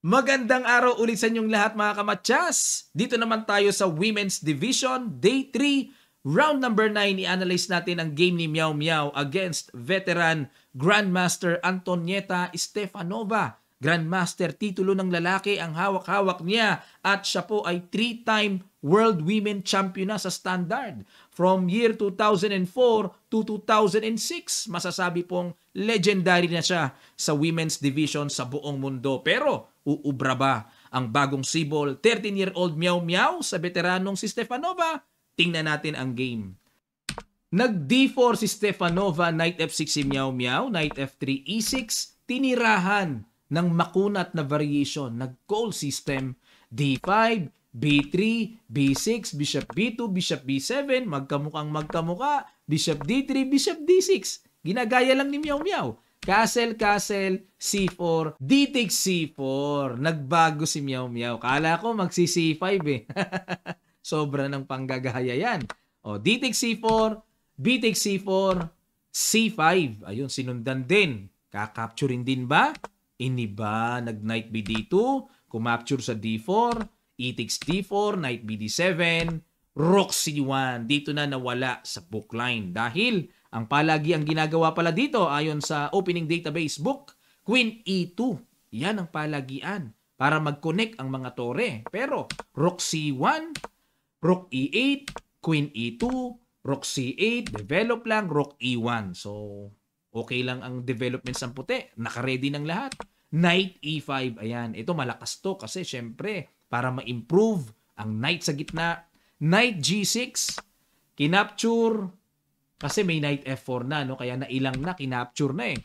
Magandang araw ulit sa inyong lahat mga kamatsas! Dito naman tayo sa Women's Division, Day 3, Round number 9. I-analyze natin ang game ni Miao Miao against veteran Grandmaster Antonieta Stefanova. Grandmaster, titulo ng lalaki ang hawak-hawak niya at siya po ay 3-time World Women Champion na sa standard. From year 2004 to 2006, masasabi pong legendary na siya sa women's division sa buong mundo. Pero uubra ba ang bagong sibol 13-year-old Miao Miao sa veteranong si Stefanova? Tingnan natin ang game. Nag D4 si Stefanova, Knight F6 si Miao Miao, Knight F3 E6, tinirahan ng makunat na variation, nag-call system, D5, B3, B6, Bishop B2, Bishop B7, magkamukha, Bishop D3, Bishop D6. Ginagaya lang ni Miao Miao. Castle, C4, D takes C4. Nagbago si Miao Miao. Kala ko magsi-C5 eh. Sobra ng panggagaya yan. O, D takes C4, B takes C4, C5. Ayun, sinundan din. Kakapturin din ba? Iniba, nag-Knight BD2, kumapture sa D4, E takes D4, Knight BD7, Rook C1. Dito na nawala sa bookline dahil ang palagi ang ginagawa pala dito ayon sa opening database book, Queen E2. Yan ang palagian para mag-connect ang mga tore. Pero Rook C1, Rook E8, Queen E2, Rook C8, develop lang, Rook E1. So, okay lang ang development sa puti. Naka-ready ng lahat. Knight E5. Ayan, ito malakas to kasi syempre para ma-improve ang knight sa gitna. Knight G6, kinapture, kasi may Knight F4 na, no? Kaya nailang na, kinapture na eh.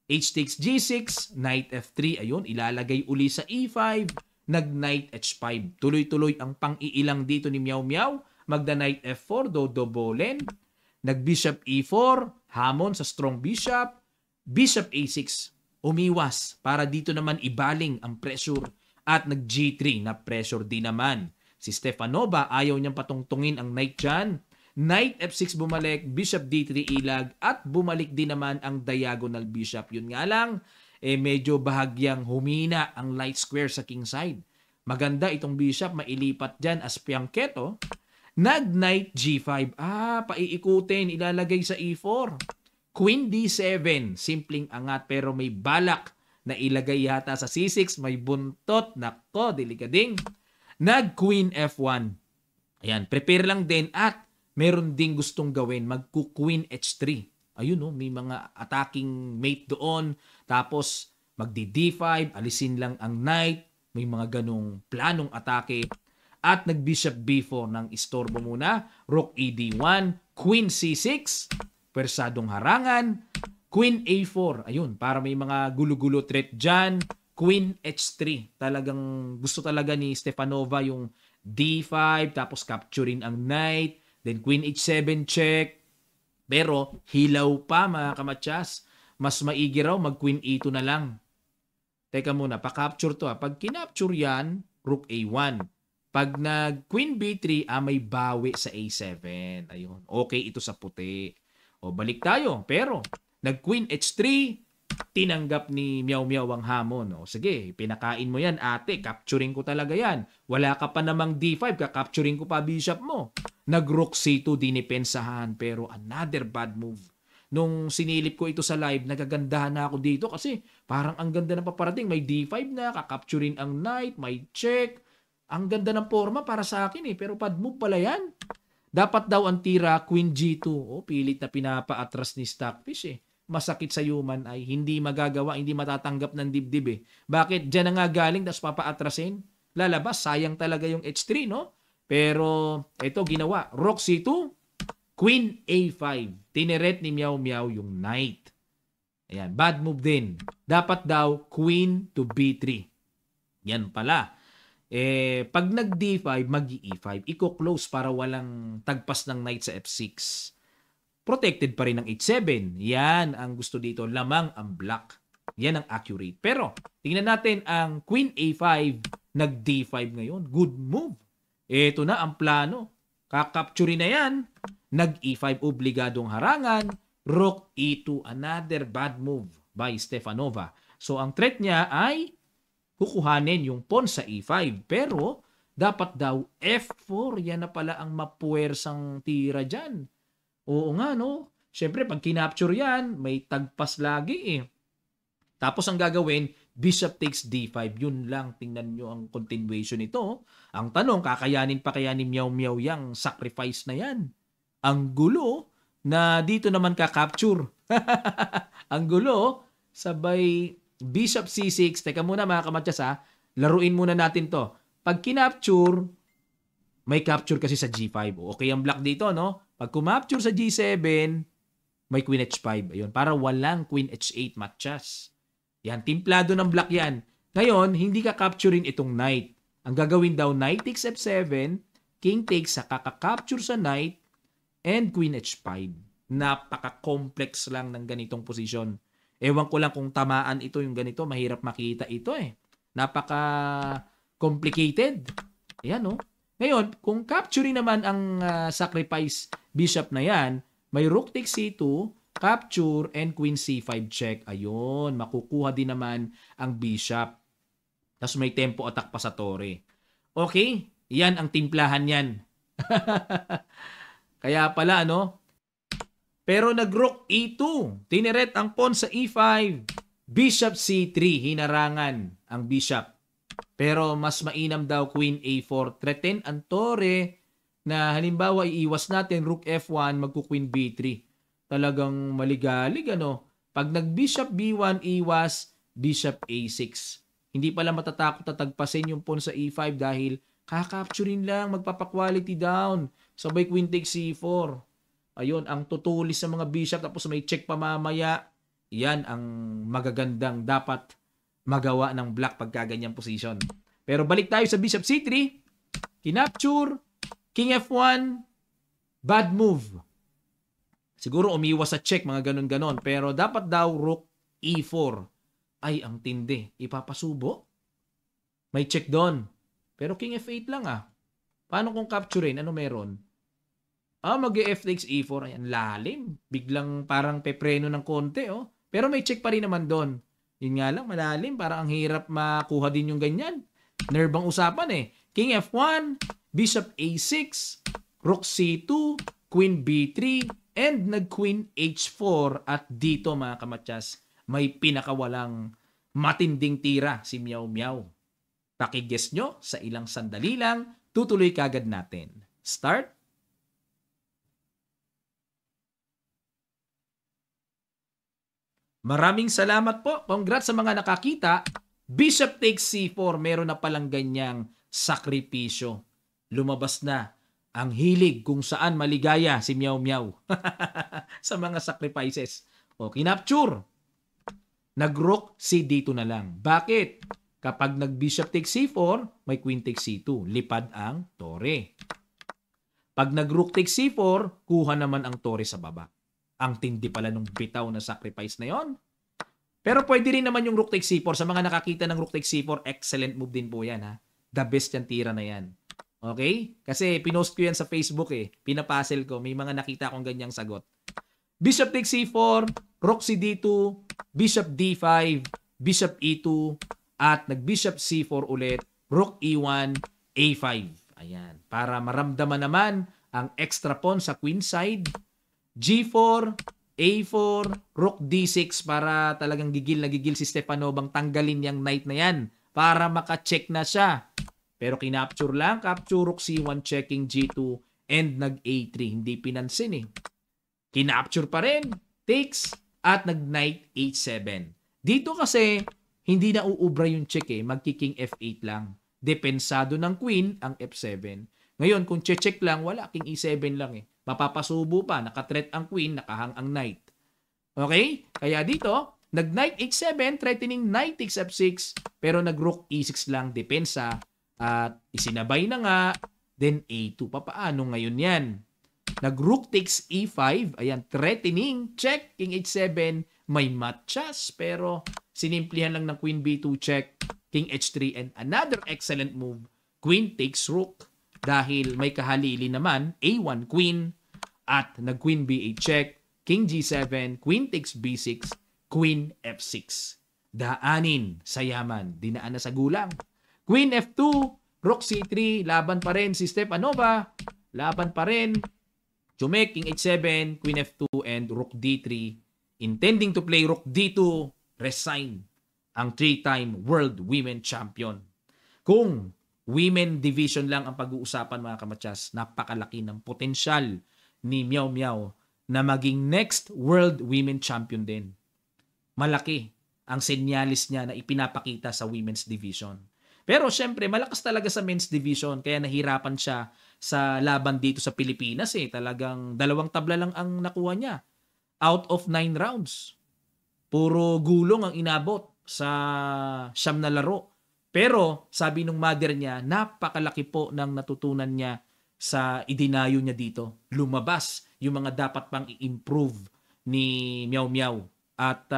H takes G6, Knight F3, ayun, ilalagay uli sa E5, nag-Knight H5. Tuloy-tuloy ang pang-iilang dito ni Miao Miao. Magda-Knight F4, dodobolen. Nag-Bishop E4, hamon sa strong Bishop. Bishop A6, umiwas para dito naman ibaling ang pressure. At nag-G3 na pressure din naman. Si Stefanova, ayaw niyang patungtungin ang knight dyan. Knight F6 bumalik, Bishop D3 ilag, at bumalik din naman ang diagonal bishop. Yun nga lang, medyo bahagyang humina ang light square sa king side. Maganda itong bishop, mailipat dyan as piangketo. Nag-Knight G5. Paiikutin, ilalagay sa E4. Queen D7, simpleng angat pero may balak na ilagay yata sa C6, may buntot. Nako, delikading. Nag-Queen F1. Ayan, prepare lang din at meron ding gustong gawin, magku-Queen H3. Ayun, no, may mga attacking mate doon. Tapos, magdi-D5, alisin lang ang knight. May mga ganong planong atake. At nag-Bishop B4 ng istorbo muna. Rook ED1, Queen C6, persadong harangan. Queen A4, ayun, para may mga gulo-gulo threat dyan. Queen H3, talagang gusto talaga ni Stefanova yung D5, tapos capturing ang knight. Then Queen H7 check. Pero hilaw pa mga kamatsas. Mas maigi raw mag-Queen E2 na lang. Teka muna, pa-capture to. Pag kinapture yan, Rook A1. Pag nag-Queen B3, may bawi sa A7. Ayun. Okay ito sa puti. O balik tayo. Pero nag-Queen H3, tinanggap ni Miao Miao ang hamon. O sige, pinakain mo yan ate. Capturing ko talaga yan. Wala ka pa namang D5, ka-capturing ko pa bishop mo. Nag-Rook C2, dinipensahan. Pero another bad move. Nung sinilip ko ito sa live, nagagandahan na ako dito kasi parang ang ganda ng paparating. May D5 na, kakapturin ang knight, may check. Ang ganda ng forma para sa akin eh. Pero bad move pala yan. Dapat daw ang tira, Queen G2. Pilit na pinapaatras ni Stockfish eh. Masakit sa human ay hindi magagawa, hindi matatanggap ng dibdib eh. Bakit? Diyan na nga galing, tapos papaatrasin. Lalabas, sayang talaga yung H3, no? Pero, ito ginawa. Rook C2, Queen A5. Tineret ni Miao Miao yung knight. Ayan, bad move din. Dapat daw, Queen to B3. Yan pala. Pag nag-D5, mag-E5. Iko-close para walang tagpas ng knight sa F6. Protected pa rin ng H7. Yan ang gusto dito. Lamang ang black. Yan ang accurate. Pero, tingnan natin ang Queen A5, nag-D5 ngayon. Good move. Ito na ang plano. Kakapture na yan. Nag-E5, obligadong harangan. Rook E2, another bad move by Stefanova. So, ang threat niya ay kukuhanin yung pawn sa e5. Pero, dapat daw f4. Yan na pala ang mapuwersang tira dyan. Oo nga, no? Siyempre, pag kinapture yan, may tagpas lagi eh. Tapos ang gagawin, bishop takes d5. Yun lang, tingnan nyo ang continuation nito. Ang tanong, kakayanin pa kaya ni Meow Meow yang sacrifice na yan? Ang gulo na dito naman ka-capture. Ang gulo, sabay bishop c6. Teka muna mga kamatyas ha, laruin muna natin to. Pag kinapture, may capture kasi sa g5. Okay ang black dito, no? Pag kumapture sa g7, may queen h5. Ayun, para walang queen h8 matchas. Yan, timplado ng black yan. Ngayon, hindi ka capturein itong knight. Ang gagawin daw, knight takes f7, king takes sa kaka-capture sa knight, and queen h5. Napaka-complex lang ng ganitong posisyon. Ewan ko lang kung tamaan ito yung ganito. Mahirap makita ito eh. Napaka-complicated. Ayan, no? Ngayon, kung capturing naman ang sacrifice bishop na yan, may rook takes c2, capture, and queen c5 check. Ayun, makukuha din naman ang bishop. Tapos may tempo attack pa sa tore. Okay, yan ang timplahan yan. Kaya pala, ano? Pero nag-rook e2. Tineret ang pawn sa e5. Bishop c3. Hinarangan ang bishop. Pero mas mainam daw queen a4. Threaten ang tore na halimbawa iiwas natin rook f1, magku-queen b3. Talagang maligalig, ano? Pag nag-bishop b1, iwas, bishop a6. Hindi pala matatakot na tagpasin yung pawn sa e5 dahil kakapturin lang, magpapa-quality down. Sabay queen takes c4. Ayun, ang tutulis sa mga bishop tapos may check pa mamaya. Yan ang magagandang dapat magawa ng black pagkaganyang position. Pero balik tayo sa bishop c3. Kinapture, king f1, bad move. Siguro umiwas sa check, mga ganon-ganon. Pero dapat daw rook e4. Ay, ang tindi. Ipapasubo? May check doon. Pero king f8 lang ah. Paano kung capturein? Ano meron? Mag-f takes e4. Ayan, lalim. Biglang parang pepreno ng konti, oh. Pero may check pa rin naman doon. Yun nga lang, malalim. Parang ang hirap makuha din yung ganyan. Nerve ang usapan eh. King f1, bishop a6, rook c2, queen b3, and nag-queen h4. At dito mga kamatyas, may pinakawalang matinding tira si Meow Meow. Pakiguess nyo sa ilang sandali lang, tutuloy kagad natin. Start. Maraming salamat po. Congrats sa mga nakakita. Bishop takes c4. Meron na palang ganyang sakripisyo. Lumabas na ang hilig kung saan maligaya si Meow Meow sa mga sacrifices. O, kinapture. Nag-rook c d2 na lang. Bakit? Kapag nag-bishop takes c4, may queen takes c2. Lipad ang tore. Pag nag-rook takes c4, kuha naman ang tore sa baba. Ang tindi pala nung bitaw na sacrifice na yon. Pero pwede rin naman yung rook takes c4. Sa mga nakakita ng rook takes c4, excellent move din po yan ha. The best yan tira na yan. Okay? Kasi pinost ko yan sa Facebook eh. Pinapuzzle ko. May mga nakita akong ganyang sagot. Bishop takes c4, rook c d2, bishop d5, bishop e2, at nag-bishop c4 ulit, rook e1, a5. Ayan. Para maramdaman naman ang extra pawn sa queen side. G4, A4, rook D6 para talagang gigil na gigil si Stepanov bang tanggalin yung knight na yan para maka-check na siya. Pero kinapture lang, capture rook C1 checking G2 and nag-A3. Hindi pinansin eh. Kinapture pa rin, takes at nag-knight H7. Dito kasi hindi na uubra yung check eh, magki-king F8 lang. Depensado ng queen ang F7. Ngayon kung check lang, wala, king E7 lang eh. Mapapasubo pa, nakatreat ang queen, nakahang ang knight. Okay? Kaya dito, nag-knight h7, threatening knight takes f6, pero nag-rook e6 lang, depensa, at isinabay na nga, then a2. Papaano ngayon yan? Nag-rook takes e5, ayan, threatening, check, king h7, may matchas, pero sinimplihan lang ng queen b2 check, king h3, and another excellent move, queen takes rook, dahil may kahalili naman, a1 queen, at nag-queen b8 check, king g7, queen takes b6, queen f6. daanin sa yaman. Dinaan na sa gulang. Queen F2, Rook C3, laban pa rin si Stepanova. Laban pa rin. Chumek, King H7, Queen F2, and Rook D3. Intending to play Rook D2, resign ang 3-time World Women Champion. Kung Women Division lang ang pag-uusapan mga kamatsas, napakalaki ng potensyal ni Miao Miao na maging next World Women Champion din. Malaki ang senyalis niya na ipinapakita sa Women's Division. Pero syempre, malakas talaga sa Men's Division kaya nahirapan siya sa laban dito sa Pilipinas eh. Talagang 2 tabla lang ang nakuha niya out of 9 rounds. Puro gulong ang inabot sa 9 na laro. Pero sabi nung mother niya, napakalaki po ng natutunan niya sa idinayo niya dito. Lumabas yung mga dapat pang i-improve ni Miao Miao. At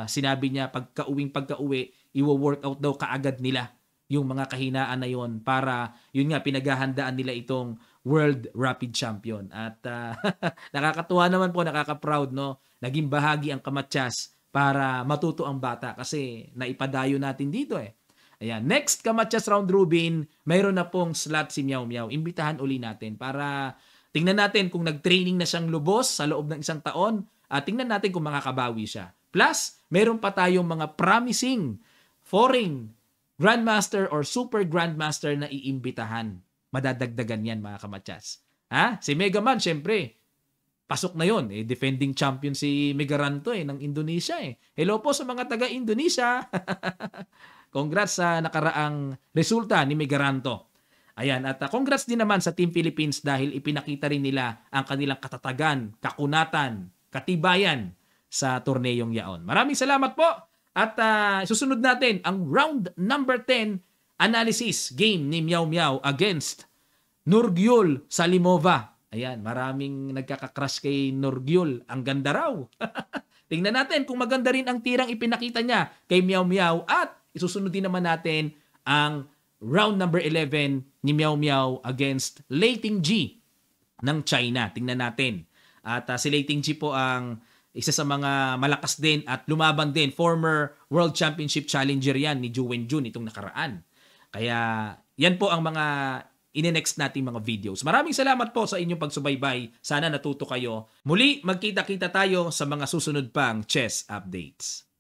sinabi niya pagka-uwi, iwo-workout daw kaagad nila yung mga kahinaan na yon para yun nga pinaghahandaan nila itong World Rapid Champion. At nakakatuwa naman po, nakaka-proud no. Naging bahagi ang Kamatsas para matuto ang bata kasi naipadayo natin dito eh. Ayan, next Kamatsas round robin, mayroon na pong slot si Miao Miao. Imbitahan uli natin para tingnan natin kung nag-training na siyang lubos sa loob ng 1 taon at tingnan natin kung makakabawi siya. Plus, mayroon pa tayong mga promising foreign Grandmaster or Super Grandmaster na iimbitahan. Madadagdagan yan mga kamatsas. Ha? Si Mega Man, syempre, pasok na yon. Defending champion si Megaranto ng Indonesia eh. Hello po sa mga taga-Indonesia. Congrats sa nakaraang resulta ni Megaranto. Ayan, at congrats din naman sa Team Philippines dahil ipinakita rin nila ang kanilang katatagan, kakunatan, katibayan sa torneyong yaon. Maraming salamat po. At susunod natin ang round number 10 analysis game ni Miao Miao against Nurgyul Salimova. Ayan, maraming nagkakakrush kay Nurgyul. Ang ganda raw. Tingnan natin kung maganda rin ang tirang ipinakita niya kay Miao Miao. At isusunod din naman natin ang round number 11 ni Miao Miao against Lei Tingji ng China. Tingnan natin. At si Lei Tingji po ang isa sa mga malakas din at lumaban din. Former World Championship Challenger yan ni Zhu Wenjun itong nakaraan. Kaya yan po ang mga ine-next nating mga videos. Maraming salamat po sa inyong pagsubaybay. Sana natuto kayo. Muli, magkita-kita tayo sa mga susunod pang chess updates.